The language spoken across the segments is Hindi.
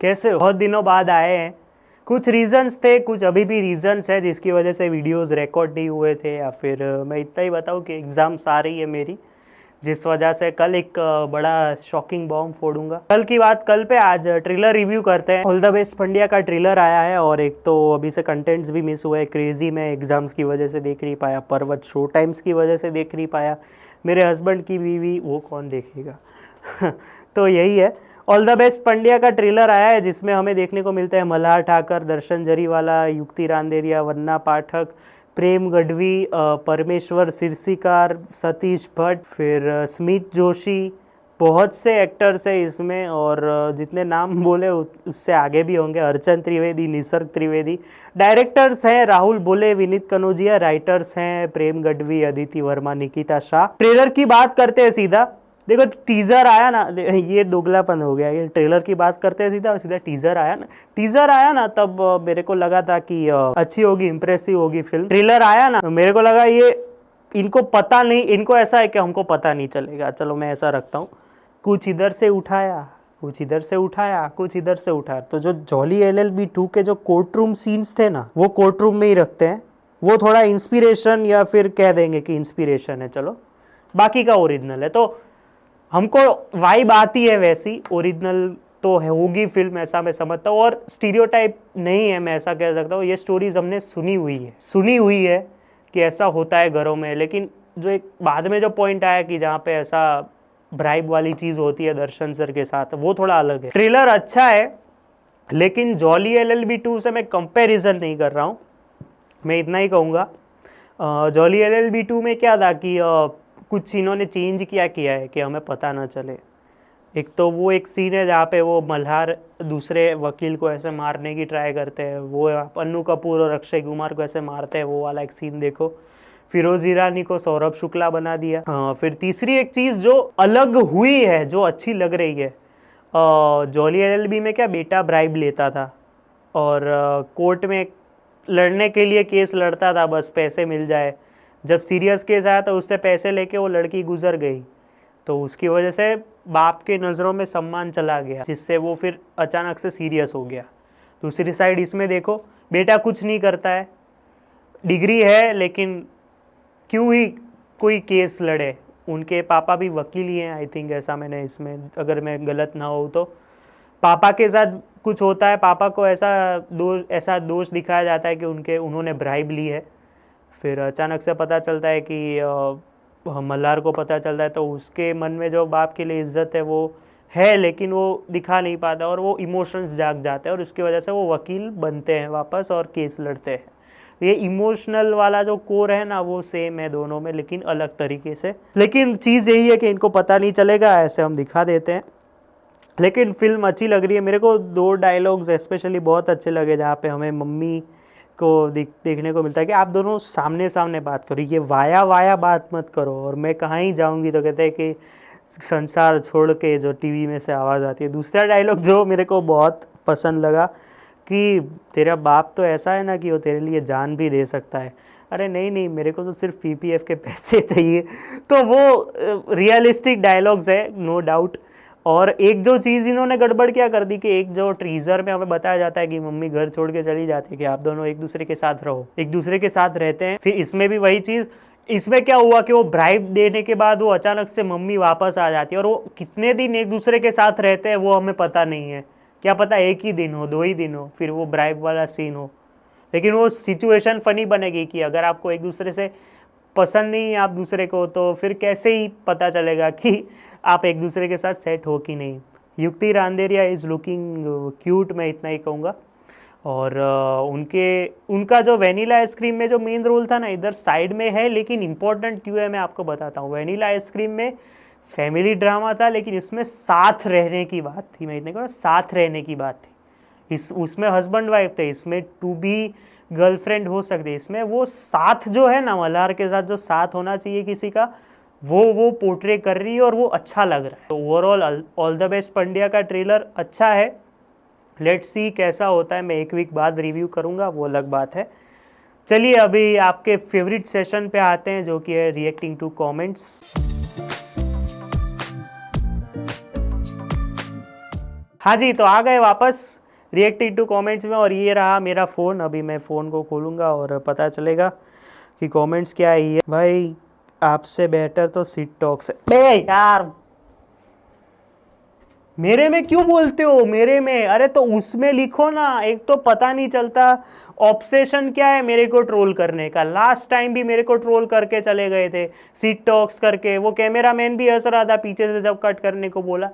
कैसे हो? बहुत दिनों बाद आए हैं। कुछ रीजंस थे, कुछ अभी भी रीजंस है जिसकी वजह से वीडियोस रिकॉर्ड नहीं हुए थे, या फिर मैं इतना ही बताऊं कि एग्ज़ाम्स आ रही है मेरी, जिस वजह से कल एक बड़ा शॉकिंग बॉम्ब फोड़ूंगा। कल की बात कल पे, आज ट्रेलर रिव्यू करते हैं। ऑल द बेस्ट पंड्या का ट्रेलर आया है और एक तो अभी से कंटेंट्स भी मिस हुए। क्रेजी मैं एग्ज़ाम्स की वजह से देख नहीं पाया, पर्वत शो टाइम्स की वजह से देख नहीं पाया, मेरे हस्बैंड की बीवी, वो कौन देखेगा। तो यही है। ऑल द बेस्ट पंड्या का ट्रेलर आया है जिसमें हमें देखने को मिलता है मल्हार ठाकर, दर्शन जरीवाला, युक्ति रांदेरिया, वन्ना पाठक, प्रेम गढ़वी, परमेश्वर सिरसीकार, सतीश भट्ट, फिर स्मित जोशी। बहुत से एक्टर्स है इसमें, और जितने नाम बोले उससे आगे भी होंगे। अर्चन त्रिवेदी, निसर्ग त्रिवेदी। डायरेक्टर्स हैं राहुल बोले, विनीत कनौजिया। राइटर्स हैं प्रेम गढ़वी, अदिति वर्मा, निकिता शाह। ट्रेलर की बात करते हैं सीधा। देखो टीजर आया ना, ये दोगलापन हो गया। ये ट्रेलर की बात करते हैं सीधा, और सीधा टीजर आया ना। टीजर आया ना तब मेरे को लगा था कि अच्छी होगी, इंप्रेसिव होगी फिल्म। ट्रेलर आया ना, मेरे को लगा ये इनको पता नहीं, इनको ऐसा है कि हमको पता नहीं चलेगा। चलो मैं ऐसा रखता हूँ, कुछ इधर से उठाया, कुछ इधर से उठाया, कुछ इधर से उठाया। तो जो जॉली LLB 2 के जो कोर्ट रूम सीन्स थे ना, वो कोर्ट रूम में ही रखते हैं। वो थोड़ा इंस्पिरेशन, या फिर कह देंगे कि इंस्पिरेशन है, चलो। बाकी का ओरिजिनल है, तो हमको वाइब आती है वैसी। ओरिजिनल तो है, होगी फिल्म, ऐसा मैं समझता हूँ। और स्टीरियोटाइप नहीं है, मैं ऐसा कह सकता हूँ। ये स्टोरीज हमने सुनी हुई है कि ऐसा होता है घरों में। लेकिन जो एक बाद में जो पॉइंट आया कि जहाँ पे ऐसा ब्राइब वाली चीज़ होती है दर्शन सर के साथ, वो थोड़ा अलग है। ट्रेलर अच्छा है, लेकिन जॉली LLB 2 से मैं कंपैरिजन नहीं कर रहा हूँ। मैं इतना ही कहूँगा, जॉली LLB 2 में क्या था कि कुछ इन्होंने चेंज किया है कि हमें पता ना चले। एक तो वो एक सीन है जहाँ पे वो मल्हार दूसरे वकील को ऐसे मारने की ट्राई करते हैं, वो अन्नू कपूर और अक्षय कुमार को ऐसे मारते हैं, वो वाला एक सीन देखो। फिरोज ईरानी को सौरभ शुक्ला बना दिया। फिर तीसरी एक चीज़ जो अलग हुई है, जो अच्छी लग रही है, जॉली LLB में क्या बेटा ब्राइब लेता था और कोर्ट में लड़ने के लिए केस लड़ता था, बस पैसे मिल जाए। जब सीरियस केस आया तो उससे पैसे लेके वो लड़की गुजर गई, तो उसकी वजह से बाप के नज़रों में सम्मान चला गया, जिससे वो फिर अचानक से सीरियस हो गया। दूसरी साइड इसमें देखो, बेटा कुछ नहीं करता है, डिग्री है, लेकिन क्यों ही कोई केस लड़े। उनके पापा भी वकील ही हैं, आई थिंक, ऐसा मैंने इसमें, अगर मैं गलत ना हो तो। पापा के साथ कुछ होता है, पापा को ऐसा दोष दिखाया जाता है कि उन्होंने ब्राइब ली है। फिर अचानक से पता चलता है कि मल्हार को पता चलता है, तो उसके मन में जो बाप के लिए इज्जत है वो है, लेकिन वो दिखा नहीं पाता, और वो इमोशंस जाग जाते हैं, और उसकी वजह से वो वकील बनते हैं वापस और केस लड़ते हैं। ये इमोशनल वाला जो कोर है ना, वो सेम है दोनों में, लेकिन अलग तरीके से। लेकिन चीज़ यही है कि इनको पता नहीं चलेगा, ऐसे हम दिखा देते हैं। लेकिन फिल्म अच्छी लग रही है। मेरे को 2 डायलॉग्स स्पेशली बहुत अच्छे लगे, जहाँ पे हमें मम्मी को देखने को मिलता है कि आप दोनों सामने सामने बात करो, ये वाया वाया बात मत करो, और मैं कहाँ ही जाऊँगी, तो कहते हैं कि संसार छोड़ के, जो टीवी में से आवाज़ आती है। दूसरा डायलॉग जो मेरे को बहुत पसंद लगा कि तेरा बाप तो ऐसा है ना कि वो तेरे लिए जान भी दे सकता है। अरे नहीं नहीं, मेरे को तो सिर्फ PPF के पैसे चाहिए। तो वो रियलिस्टिक डायलॉग्स है, नो डाउट। और एक जो चीज़ इन्होंने गड़बड़ क्या कर दी कि एक जो टीजर में हमें बताया जाता है कि मम्मी घर छोड़ के चली जाती है, कि आप दोनों एक दूसरे के साथ रहो, एक दूसरे के साथ रहते हैं। फिर इसमें भी वही चीज़, इसमें क्या हुआ कि वो ब्राइब देने के बाद वो अचानक से मम्मी वापस आ जाती है, और वो कितने दिन एक दूसरे के साथ रहते हैं वो हमें पता नहीं है। क्या पता एक ही दिन हो, 2 ही दिन हो, फिर वो ब्राइब वाला सीन हो। लेकिन वो सिचुएशन फनी बनेगी कि अगर आपको एक दूसरे से पसंद नहीं है आप दूसरे को, तो फिर कैसे ही पता चलेगा कि आप एक दूसरे के साथ सेट हो कि नहीं। युक्ति रांदेरिया इज़ लुकिंग क्यूट, मैं इतना ही कहूँगा। और उनका जो वेनिला आइसक्रीम में जो मेन रोल था ना, इधर साइड में है, लेकिन इंपॉर्टेंट क्यों है मैं आपको बताता हूँ। वेनिला आइसक्रीम में फैमिली ड्रामा था, लेकिन इसमें साथ रहने की बात थी। मैं इतने कहूँ, साथ रहने की बात थी। उसमें हस्बैंड वाइफ थे, इसमें टू बी गर्लफ्रेंड हो सकती है। इसमें वो साथ जो है ना, मल्हार के साथ जो साथ होना चाहिए किसी का, वो पोर्ट्रे कर रही है, और वो अच्छा लग रहा है। तो overall all the best Pandya का ट्रेलर अच्छा है। लेट्स सी कैसा होता है, मैं 1 वीक बाद रिव्यू करूँगा, वो अलग बात है। चलिए अभी आपके फेवरेट सेशन पे आते हैं, जो कि है रिएक्टिंग टू कमेंट्स। हाँ जी, तो आ गए वापस रिएक्टिंग टू कमेंट्स में, और ये रहा मेरा फ़ोन। अभी मैं फ़ोन को खोलूँगा और पता चलेगा कि कमेंट्स क्या है। ये भाई आपसे बेटर तो सिट टॉक्स है। बे यार, मेरे में क्यों बोलते हो? मेरे में, अरे तो उसमें लिखो ना। एक तो पता नहीं चलता ऑब्सेशन क्या है मेरे को ट्रोल करने का। लास्ट टाइम भी मेरे को ट्रोल करके चले गए थे सीट टॉक्स करके। वो कैमरा मैन भी हंस रहा था पीछे से जब कट करने को बोला।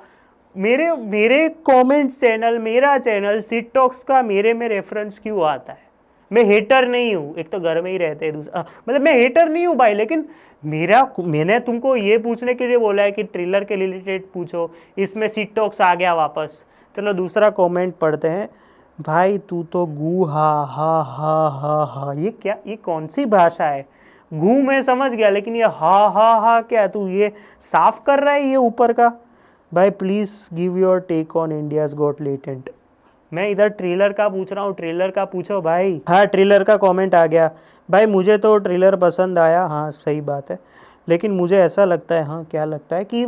मेरे मेरे कमेंट्स चैनल, मेरा चैनल सीट टॉक्स का मेरे में रेफरेंस क्यों आता है? मैं हेटर नहीं हूँ, एक तो घर में ही रहते हैं, दूसरा मतलब मैं हेटर नहीं हूँ भाई। लेकिन मैंने तुमको ये पूछने के लिए बोला है कि ट्रेलर के रिलेटेड पूछो, इसमें सीट टॉक्स आ गया वापस। चलो दूसरा कमेंट पढ़ते हैं। भाई तू तो गू हा हा हा हा हा, ये क्या, ये कौन सी भाषा है? गू मैं समझ गया, लेकिन ये हा हा हा क्या? तू ये साफ कर रहा है ये ऊपर का? भाई please give your take on India's Got Latent. मैं इधर ट्रेलर का पूछ रहा हूँ, ट्रेलर का पूछो भाई। हाँ, ट्रेलर का कमेंट आ गया। भाई मुझे तो ट्रेलर पसंद आया, हाँ सही बात है। लेकिन मुझे ऐसा लगता है, हाँ क्या लगता है, कि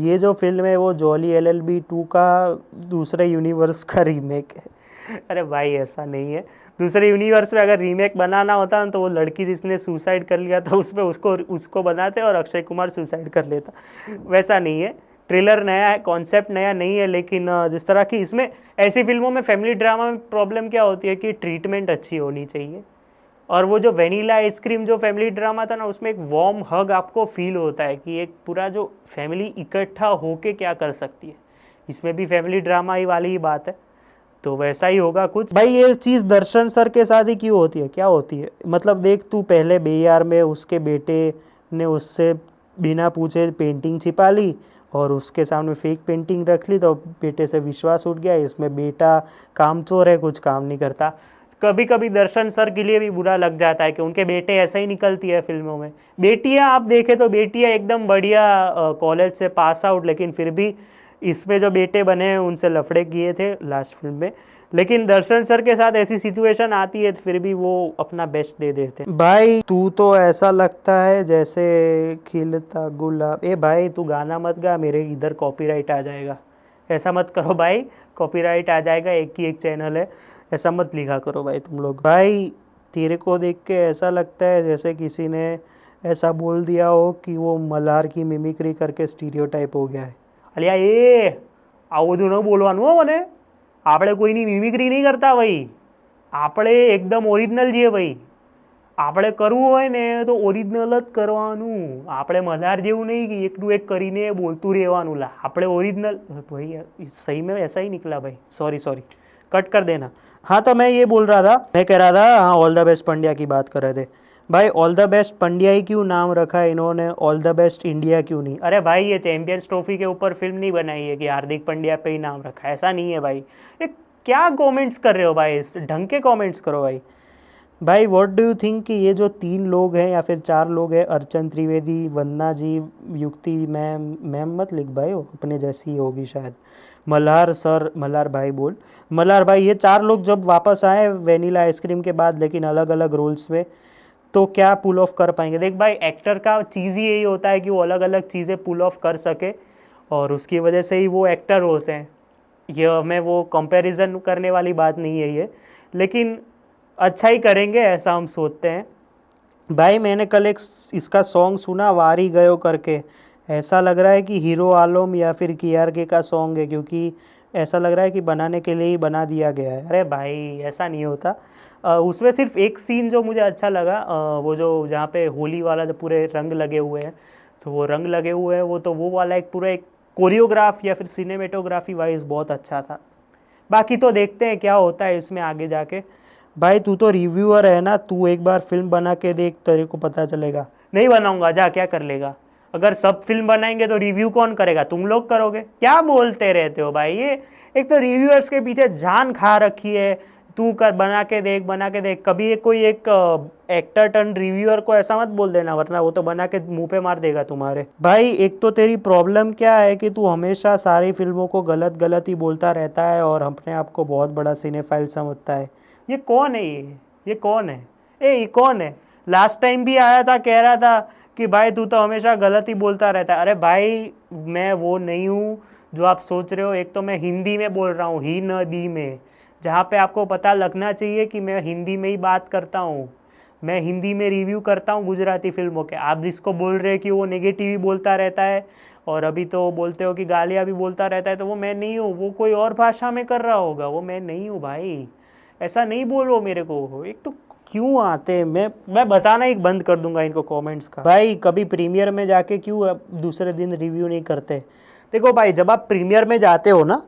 ये जो फिल्म है वो जॉली LLB 2 का दूसरे यूनिवर्स का रीमेक है। अरे भाई ऐसा नहीं है। दूसरे यूनिवर्स में अगर रीमेक बनाना होता ना, तो वो लड़की जिसने सुसाइड कर लिया था उसमें उसको उसको बनाते और अक्षय कुमार सुसाइड कर लेता। वैसा नहीं है। ट्रेलर नया है, कॉन्सेप्ट नया नहीं है, लेकिन जिस तरह की इसमें, ऐसी फिल्मों में फैमिली ड्रामा में प्रॉब्लम क्या होती है कि ट्रीटमेंट अच्छी होनी चाहिए। और वो जो वेनिला आइसक्रीम जो फैमिली ड्रामा था ना, उसमें एक वार्म हग आपको फील होता है कि एक पूरा जो फैमिली इकट्ठा होके क्या कर सकती है। इसमें भी फैमिली ड्रामा ही वाली ही बात है, तो वैसा ही होगा कुछ। भाई ये चीज़ दर्शन सर के साथ ही क्यों होती है, क्या होती है? मतलब देख, तू पहले बेयार में उसके बेटे ने उससे बिना पूछे पेंटिंग छिपा ली और उसके सामने फेक पेंटिंग रख ली, तो बेटे से विश्वास उठ गया। इसमें बेटा कामचोर है, कुछ काम नहीं करता। कभी कभी दर्शन सर के लिए भी बुरा लग जाता है कि उनके बेटे ऐसा ही निकलती है फिल्मों में। बेटियां आप देखें तो बेटियां एकदम बढ़िया कॉलेज से पास आउट, लेकिन फिर भी इसमें जो बेटे बने हैं उनसे लफड़े किए थे लास्ट फिल्म में। लेकिन दर्शन सर के साथ ऐसी सिचुएशन आती है फिर भी वो अपना बेस्ट दे देते हैं। भाई तू तो ऐसा लगता है जैसे खिलता गुलाब। ए भाई तू गाना मत गा, मेरे इधर कॉपीराइट आ जाएगा। ऐसा मत करो भाई, कॉपीराइट आ जाएगा। एक ही एक चैनल है, ऐसा मत लिखा करो भाई तुम लोग। भाई तेरे को देख के ऐसा लगता है जैसे किसी ने ऐसा बोल दिया हो कि वो मल्हार की मिमिक्री करके स्टीरियोटाइप हो गया है। અલ્યા એ આવું બધું ન બોલવાનું હો મને. આપણે કોઈની મિમિક્રી નહીં કરતા ભાઈ. આપણે એકદમ ઓરિજિનલ છીએ ભાઈ. આપણે કરવું હોય ને તો ઓરિજિનલ જ કરવાનું. આપણે મલ્હાર જેવું નહીં कि એકનું એક કરીને બોલતું રહેવાનું. લા આપણે ओरिजिनल भाई, सही में ऐसा ही निकला भाई। सॉरी सॉरी, कट कर देना। हाँ तो मैं ये बोल रहा था, मैं कह रहा था, हाँ ऑल द बेस्ट पंड्या की बात कर रहे थे। भाई ऑल द बेस्ट पंड्या ही क्यों नाम रखा है इन्होंने, ऑल द बेस्ट इंडिया क्यों नहीं? अरे भाई ये चैंपियंस ट्रॉफी के ऊपर फिल्म नहीं बनाई है कि हार्दिक पंड्या पे ही नाम रखा है, ऐसा नहीं है भाई। ये क्या कमेंट्स कर रहे हो भाई? ढंग के कमेंट्स करो भाई। भाई व्हाट डू यू थिंक कि ये जो 3 लोग हैं या फिर 4 लोग हैं, अर्चन त्रिवेदी, वंदना जी, युक्ति मैम, मैम मत लिख भाई, वो अपने जैसी होगी शायद, मल्हार सर, मल्हार भाई बोल, मल्हार भाई, ये 4 लोग जब वापस आए वेनिला आइसक्रीम के बाद, लेकिन अलग अलग रोल्स में, तो क्या पुल ऑफ कर पाएंगे? देख भाई, एक्टर का चीज़ ही यही होता है कि वो अलग अलग चीज़ें पुल ऑफ कर सके, और उसकी वजह से ही वो एक्टर होते हैं। ये हमें वो कंपैरिजन करने वाली बात नहीं है ये, लेकिन अच्छा ही करेंगे ऐसा हम सोचते हैं। भाई मैंने कल एक इसका सॉन्ग सुना, वारी गयो करके, ऐसा लग रहा है कि हीरो आलम या फिर KRK का सॉन्ग है, क्योंकि ऐसा लग रहा है कि बनाने के लिए ही बना दिया गया है। अरे भाई ऐसा नहीं होता। उसमें सिर्फ एक सीन जो मुझे अच्छा लगा, वो जो जहाँ पे होली वाला जो पूरे रंग लगे हुए हैं, तो वो रंग लगे हुए हैं वो, तो वो वाला एक पूरा एक कोरियोग्राफ या फिर सिनेमेटोग्राफी वाइज बहुत अच्छा था। बाकी तो देखते हैं क्या होता है इसमें आगे जाके। भाई तू तो रिव्यूअर है ना, तू एक बार फिल्म बना के देख, तेरे को पता चलेगा। नहीं बनाऊंगा, जा क्या कर लेगा? अगर सब फिल्म बनाएंगे तो रिव्यू कौन करेगा? तुम लोग करोगे? क्या बोलते रहते हो भाई? ये एक तो रिव्यूअर्स के पीछे जान खा रखी है। तू कर, बना के देख, बना के देख। कभी कोई एक एक्टर टर्न रिव्यूअर को ऐसा मत बोल देना, वरना वो तो बना के मुंह पे मार देगा तुम्हारे। भाई एक तो तेरी प्रॉब्लम क्या है कि तू हमेशा सारी फिल्मों को गलत गलत ही बोलता रहता है और अपने आप को बहुत बड़ा सिनेफाइल समझता है। ये कौन है? ये कौन है? ये कौन है? लास्ट टाइम भी आया था, कह रहा था कि भाई तू तो हमेशा गलत ही बोलता रहता है। अरे भाई मैं वो नहीं हूँ जो आप सोच रहे हो, एक तो मैं हिंदी में बोल रहा हूँ, ही न दी में, जहाँ पे आपको पता लगना चाहिए कि मैं हिंदी में ही बात करता हूँ, मैं हिंदी में रिव्यू करता हूँ गुजराती फिल्मों के। आप जिसको बोल रहे हैं कि वो नेगेटिव ही बोलता रहता है और अभी तो बोलते हो कि गालियाँ भी बोलता रहता है, तो वो मैं नहीं हूँ, वो कोई और भाषा में कर रहा होगा, वो मैं नहीं हूँ भाई। ऐसा नहीं बोलो मेरे को। एक तो क्यों आते हैं, मैं बताना ही बंद कर दूंगा इनको कमेंट्स का। भाई कभी प्रीमियर में जाके क्यों अब दूसरे दिन रिव्यू नहीं करते। देखो भाई, जब आप प्रीमियर में जाते हो ना,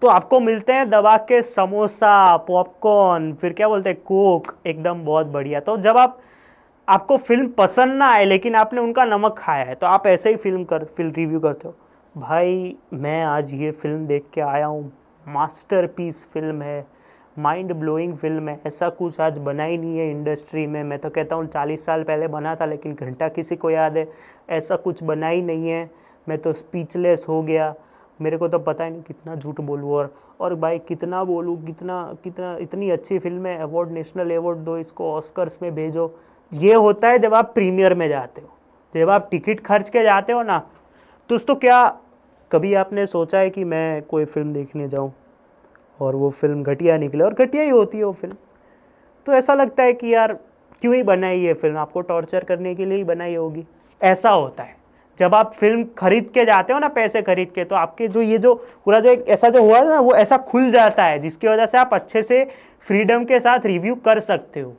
तो आपको मिलते हैं दबा के समोसा, पॉपकॉर्न, फिर क्या बोलते हैं, कोक, एकदम बहुत बढ़िया। तो जब आपको फिल्म पसंद ना आए लेकिन आपने उनका नमक खाया है, तो आप ऐसे ही फिल्म रिव्यू करते हो। भाई मैं आज ये फिल्म देख के आया हूँ, मास्टरपीस फिल्म है, माइंड ब्लोइंग फिल्म है, ऐसा कुछ आज बना ही नहीं है इंडस्ट्री में। मैं तो कहता हूँ 40 साल पहले बना था, लेकिन घंटा किसी को याद है, ऐसा कुछ बना ही नहीं है। मैं तो स्पीचलेस हो गया, मेरे को तो पता ही नहीं कितना झूठ बोलूँ। और भाई कितना बोलूँ, कितना कितना, इतनी अच्छी फिल्म है, अवार्ड, नेशनल अवार्ड दो इसको, ऑस्कर्स में भेजो। ये होता है जब आप प्रीमियर में जाते हो, जब आप टिकट खर्च के जाते हो ना। तो क्या कभी आपने सोचा है कि मैं कोई फिल्म देखने जाऊं और वो फिल्म घटिया निकले, और घटिया ही होती है वो फिल्म, तो ऐसा लगता है कि यार क्यों ही बनाई ये फिल्म, आपको टॉर्चर करने के लिए ही बनाई होगी। ऐसा होता है जब आप फिल्म खरीद के जाते हो ना, पैसे खरीद के, तो आपके जो ये जो पूरा जो एक ऐसा जो हुआ ना, वो ऐसा खुल जाता है, जिसकी वजह से आप अच्छे से फ्रीडम के साथ रिव्यू कर सकते हो।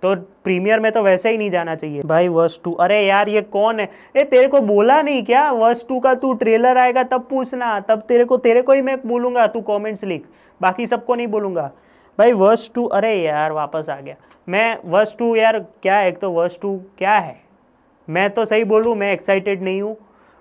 तो प्रीमियर में तो वैसे ही नहीं जाना चाहिए भाई। वर्स 2, अरे यार ये कौन है, ए तेरे को बोला नहीं क्या वर्स 2 का? तू ट्रेलर आएगा तब पूछना, तब तेरे को ही मैं बोलूँगा, तू कमेंट्स लिख, बाकी सबको नहीं बोलूँगा भाई। वर्स 2, अरे यार वापस आ गया मैं। वर्स 2 यार क्या है, एक तो वर्स 2 क्या है, मैं तो सही बोलूँ, मैं एक्साइटेड नहीं हूँ।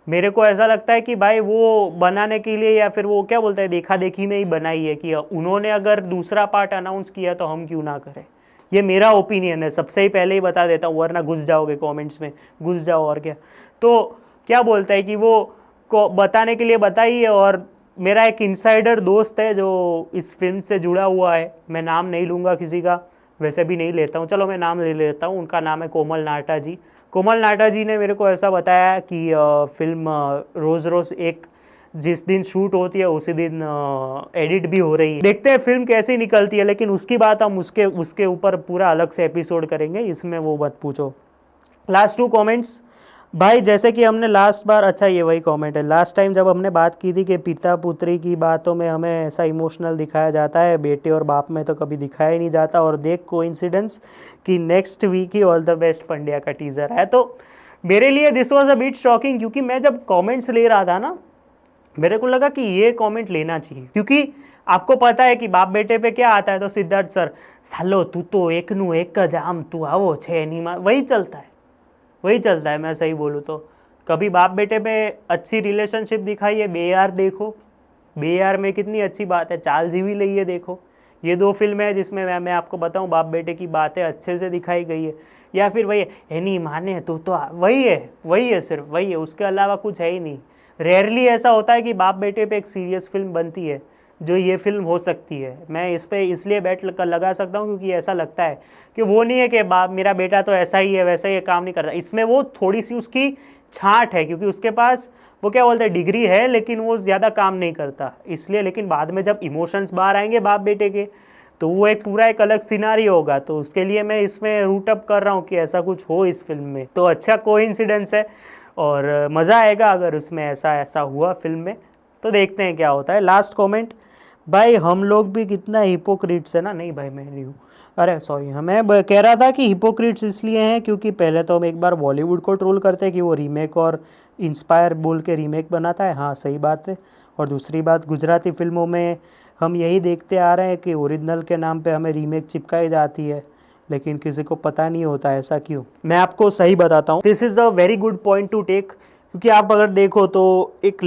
मेरे को ऐसा लगता है कि भाई वो बनाने के लिए, या फिर वो क्या बोलते हैं, देखा देखी में ही बनाई है, कि उन्होंने अगर दूसरा पार्ट अनाउंस किया तो हम क्यों ना करें। ये मेरा ओपिनियन है, सबसे ही पहले ही बता देता हूँ, वरना घुस जाओगे कमेंट्स में, घुस जाओ और क्या। तो क्या बोलता है कि वो को बताने के लिए बताई है। और मेरा एक इनसाइडर दोस्त है जो इस फिल्म से जुड़ा हुआ है, मैं नाम नहीं लूँगा किसी का, वैसे भी नहीं लेता हूँ, चलो मैं नाम ले लेता हूँ, उनका नाम है कोमल नाटा जी। कोमल नाटा जी ने मेरे को ऐसा बताया कि फिल्म रोज़ रोज़ एक जिस दिन शूट होती है उसी दिन एडिट भी हो रही है। देखते हैं फिल्म कैसी निकलती है, लेकिन उसकी बात हम उसके ऊपर पूरा अलग से एपिसोड करेंगे, इसमें वो मत पूछो। लास्ट 2 कमेंट्स भाई, जैसे कि हमने लास्ट बार, अच्छा ये वही कमेंट है, लास्ट टाइम जब हमने बात की थी कि पिता पुत्री की बातों में हमें ऐसा इमोशनल दिखाया जाता है, बेटे और बाप में तो कभी दिखाया ही नहीं जाता। और देख कोइंसिडेंस कि नेक्स्ट वीक ही ऑल द बेस्ट पंड्या का टीज़र है। तो मेरे लिए this was a bit shocking, क्योंकि मैं जब कॉमेंट्स ले रहा था ना, मेरे को लगा कि ये कमेंट लेना चाहिए, क्योंकि आपको पता है कि बाप बेटे पे क्या आता है, तो सिद्धार्थ सर, सालो तू तो एक नु एक ज आम तू आवो छे नहीं, वही चलता है, वही चलता है। मैं सही बोलूँ तो कभी बाप बेटे पे अच्छी रिलेशनशिप दिखाई है, बेयार देखो, बेयार में कितनी अच्छी बात है, चाल जीवी लई है देखो। ये 2 फिल्म है जिसमें मैं आपको बताऊं बाप बेटे की बातें अच्छे से दिखाई गई है। या फिर वही है नहीं माने तो वही है, सिर्फ वही है, उसके अलावा कुछ है ही नहीं। रेयरली ऐसा होता है कि बाप बेटे पे एक सीरियस फिल्म बनती है, जो ये फिल्म हो सकती है। मैं इस पे इसलिए बैट लगा सकता हूँ क्योंकि ऐसा लगता है कि वो नहीं है कि बाप मेरा बेटा तो ऐसा ही है, वैसा ही काम नहीं करता। इसमें वो थोड़ी सी उसकी छांट है, क्योंकि उसके पास वो क्या बोलते हैं, डिग्री है, लेकिन वो ज़्यादा काम नहीं करता इसलिए। लेकिन बाद में जब इमोशंस बाहर आएंगे बाप बेटे के, तो वो एक पूरा एक अलग सिनारी होगा। तो उसके लिए मैं इसमें रूट अप कर रहा हूँ कि ऐसा कुछ हो इस फिल्म में। तो अच्छा कोइंसिडेंस है और मज़ा आएगा अगर उसमें ऐसा ऐसा हुआ फिल्म में। तो देखते हैं क्या होता है। लास्ट कमेंट भाई, हम लोग भी कितना हिपोक्रिट्स है ना। नहीं भाई मैं नहीं हूँ, अरे सॉरी, मैं कह रहा था कि हिपोक्रिट्स इसलिए हैं क्योंकि पहले तो हम एक बार बॉलीवुड को ट्रोल करते हैं कि वो रीमेक और इंस्पायर बोल के रीमेक बनाता है, हाँ सही बात है। और दूसरी बात, गुजराती फिल्मों में हम यही देखते आ रहे हैं कि ओरिजिनल के नाम पे हमें रीमेक चिपकाई जाती है, लेकिन किसी को पता नहीं होता ऐसा क्यों। मैं आपको सही बताता हूँ, this is a very good point to take, क्योंकि आप अगर देखो तो एक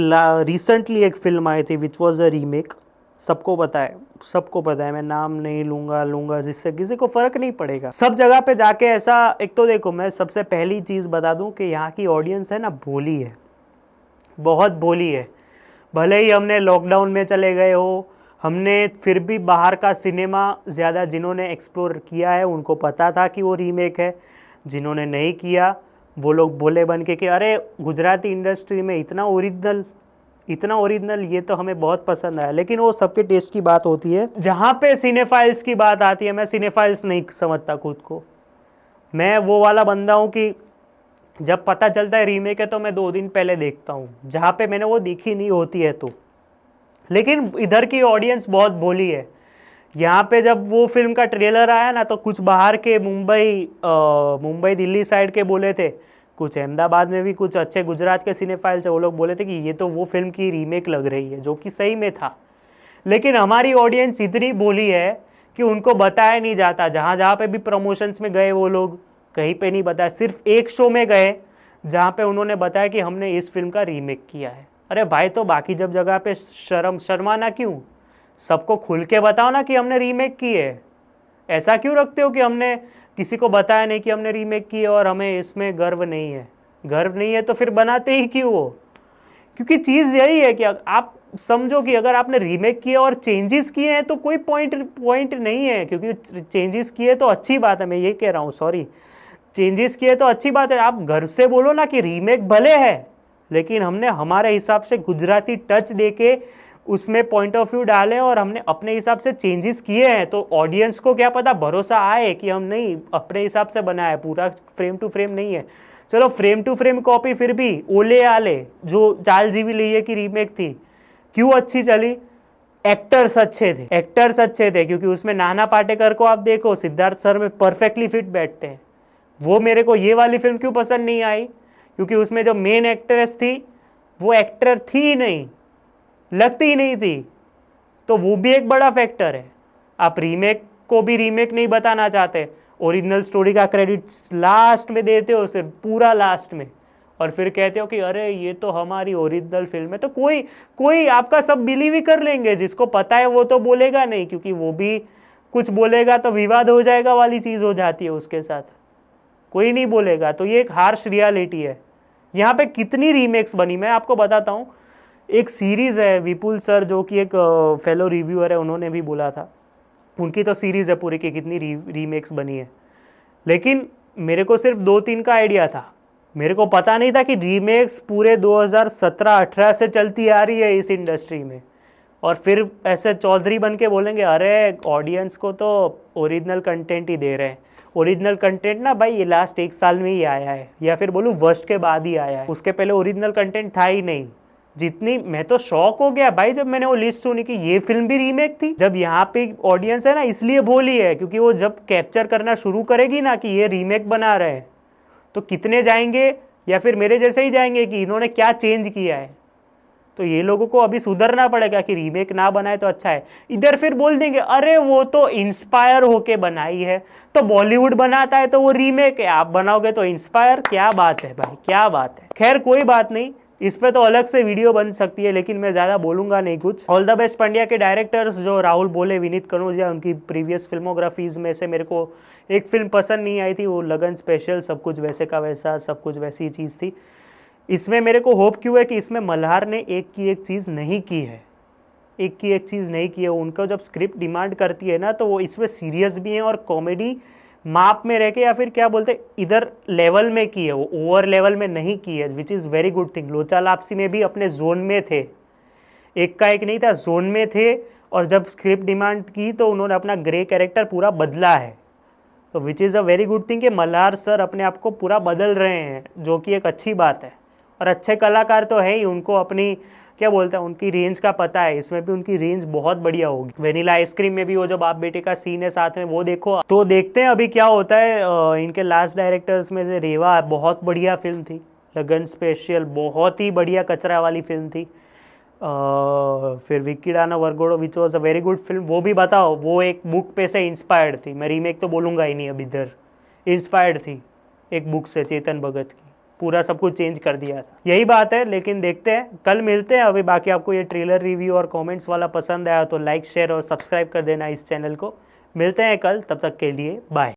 रिसेंटली एक फिल्म आई थी विच वॉज अ रीमेक, सबको पता है, मैं नाम नहीं लूँगा जिससे किसी को फ़र्क नहीं पड़ेगा। सब जगह पे जाके ऐसा, एक तो देखो मैं सबसे पहली चीज़ बता दूँ कि यहाँ की ऑडियंस है ना भोली है, बहुत भोली है। भले ही हमने लॉकडाउन में चले गए हो, हमने फिर भी बाहर का सिनेमा ज़्यादा जिन्होंने एक्सप्लोर किया है उनको पता था कि वो रीमेक है। जिन्होंने नहीं किया वो लोग बोले बन के कि अरे गुजराती इंडस्ट्री में इतना ओरिजिनल, इतना ओरिजिनल, ये तो हमें बहुत पसंद आया। लेकिन वो सबके टेस्ट की बात होती है। जहाँ पे सिनेफाइल्स की बात आती है, मैं सिनेफाइल्स नहीं समझता खुद को। मैं वो वाला बंदा हूँ कि जब पता चलता है रीमेक है तो मैं 2 दिन पहले देखता हूँ, जहाँ पे मैंने वो देखी नहीं होती है तो। लेकिन इधर की ऑडियंस बहुत भोली है। यहाँ पे जब वो फिल्म का ट्रेलर आया ना, तो कुछ बाहर के मुंबई दिल्ली साइड के बोले थे, कुछ अहमदाबाद में भी कुछ अच्छे गुजरात के सिनेफाइल से वो लोग बोले थे कि ये तो वो फिल्म की रीमेक लग रही है, जो कि सही में था। लेकिन हमारी ऑडियंस इतनी बोली है कि उनको बताया नहीं जाता। जहाँ जहाँ पे भी प्रमोशंस में गए वो लोग, कहीं पे नहीं बताया। सिर्फ एक शो में गए जहाँ पे उन्होंने बताया कि हमने इस फिल्म का रीमेक किया है। अरे भाई, तो बाकी जब जगह पे शर्माना क्यों? सबको खुल के बताओ ना कि हमने रीमेक की है। ऐसा क्यों रखते हो कि हमने किसी को बताया नहीं कि हमने रीमेक की है और हमें इसमें गर्व नहीं है? गर्व नहीं है तो फिर बनाते ही क्यों हो? क्योंकि चीज़ यही है कि आप समझो कि अगर आपने रीमेक किया और चेंजेस किए हैं तो कोई पॉइंट नहीं है, क्योंकि चेंजेस किए तो अच्छी बात है। मैं ये कह रहा हूँ, सॉरी, चेंजेस किए तो अच्छी बात है। आप घर से बोलो ना कि रीमेक भले है, लेकिन हमने हमारे हिसाब से गुजराती टच देके उसमें पॉइंट ऑफ व्यू डाले और हमने अपने हिसाब से चेंजेस किए हैं। तो ऑडियंस को क्या पता, भरोसा आए कि हम नहीं अपने हिसाब से बनाया है, पूरा फ्रेम टू फ्रेम नहीं है। चलो फ्रेम टू फ्रेम कॉपी फिर भी ओले आले जो चाल जीवी लिए की रीमेक थी, क्यों अच्छी चली? एक्टर्स अच्छे थे, क्योंकि उसमें नाना पाटेकर को आप देखो, सिद्धार्थ सर में परफेक्टली फिट बैठते हैं। वो मेरे को ये वाली फिल्म क्यों पसंद नहीं आई? क्योंकि उसमें जो मेन एक्ट्रेस थी वो एक्टर थी ही नहीं, लगती ही नहीं थी। तो वो भी एक बड़ा फैक्टर है। आप रीमेक को भी रीमेक नहीं बताना चाहते, ओरिजिनल स्टोरी का क्रेडिट लास्ट में देते हो, सिर्फ पूरा लास्ट में, और फिर कहते हो कि अरे ये तो हमारी ओरिजिनल फिल्म है। तो कोई आपका सब बिलीव ही कर लेंगे। जिसको पता है वो तो बोलेगा नहीं, क्योंकि वो भी कुछ बोलेगा तो विवाद हो जाएगा वाली चीज़ हो जाती है उसके साथ। कोई नहीं बोलेगा। तो ये एक हार्श रियलिटी है। यहाँ पे कितनी रीमेक्स बनी, मैं आपको बताता हूँ। एक सीरीज़ है, विपुल सर जो कि एक फेलो रिव्यूअर है, उन्होंने भी बोला था, उनकी तो सीरीज़ है पूरी की कितनी रीमेक्स बनी है। लेकिन मेरे को सिर्फ 2-3 का आइडिया था। मेरे को पता नहीं था कि रीमेक्स पूरे 2017-18 से चलती आ रही है इस इंडस्ट्री में। और फिर ऐसे चौधरी बन के बोलेंगे अरे ऑडियंस को तो ओरिजिनल कंटेंट ही दे रहे हैं। ओरिजिनल कंटेंट ना भाई, ये लास्ट 1 साल में ही आया है, या फिर बोलूँ वर्स्ट के बाद ही आया है। उसके पहले ओरिजिनल कंटेंट था ही नहीं। जितनी, मैं तो शॉक हो गया भाई जब मैंने वो लिस्ट सुनी कि ये फिल्म भी रीमेक थी। जब यहाँ पे ऑडियंस है ना, इसलिए बोली है क्योंकि वो जब कैप्चर करना शुरू करेगी ना कि ये रीमेक बना रहे हैं, तो कितने जाएंगे, या फिर मेरे जैसे ही जाएंगे कि इन्होंने क्या चेंज किया है। तो ये लोगों को अभी सुधरना पड़ेगा कि रीमेक ना बनाए तो अच्छा है। इधर फिर बोल देंगे अरे वो तो इंस्पायर होके बनाई है, तो बॉलीवुड बनाता है तो वो रीमेक है, आप बनाओगे तो इंस्पायर। क्या बात है भाई, क्या बात है। खैर कोई बात नहीं, इस पे तो अलग से वीडियो बन सकती है, लेकिन मैं ज़्यादा बोलूँगा नहीं कुछ। ऑल द बेस्ट पंड्या के डायरेक्टर्स, जो राहुल बोले, विनीत कनौजिया, उनकी प्रीवियस फिल्मोग्राफीज़ में से मेरे को एक फिल्म पसंद नहीं आई थी, वो लगन स्पेशल। सब कुछ वैसे का वैसा, सब कुछ वैसी चीज़ थी। इसमें मेरे को होप क्यों है कि इसमें मल्हार ने एक की एक चीज़ नहीं की है, एक की एक चीज़ नहीं की है। उनका जब स्क्रिप्ट डिमांड करती है ना, तो वो इसमें सीरियस भी हैं और कॉमेडी माप में रह के, या फिर क्या बोलते, इधर लेवल में की है, वो ओवर लेवल में नहीं की है, which is very good thing. लोचा लापसी में भी अपने जोन में थे, एक का एक नहीं था, जोन में थे। और जब स्क्रिप्ट डिमांड की तो उन्होंने अपना ग्रे कैरेक्टर पूरा बदला है। तो which is a very good thing कि मल्हार सर अपने आप को पूरा बदल रहे हैं, जो कि एक अच्छी बात है। और अच्छे कलाकार तो है ही, उनको अपनी क्या बोलते हैं, उनकी रेंज का पता है। इसमें भी उनकी रेंज बहुत बढ़िया होगी। वेनिला आइसक्रीम में भी वो जो बाप बेटे का सीन है साथ में, वो देखो। तो देखते हैं अभी क्या होता है। इनके लास्ट डायरेक्टर्स में से रेवा बहुत बढ़िया फिल्म थी, लगन स्पेशल बहुत ही बढ़िया कचरा वाली फिल्म थी। फिर विक्की डाना वरगोड़ो which was a very good film. वो भी बताओ, वो एक बुक पे से इंस्पायर्ड थी। मैं रीमेक तो बोलूँगा ही नहीं अब इधर, इंस्पायर्ड थी एक बुक से, चेतन भगत की। पूरा सब कुछ चेंज कर दिया था, यही बात है। लेकिन देखते हैं, कल मिलते हैं। अभी बाकी आपको ये ट्रेलर रिव्यू और कमेंट्स वाला पसंद आया तो लाइक शेयर और सब्सक्राइब कर देना इस चैनल को। मिलते हैं कल, तब तक के लिए बाय।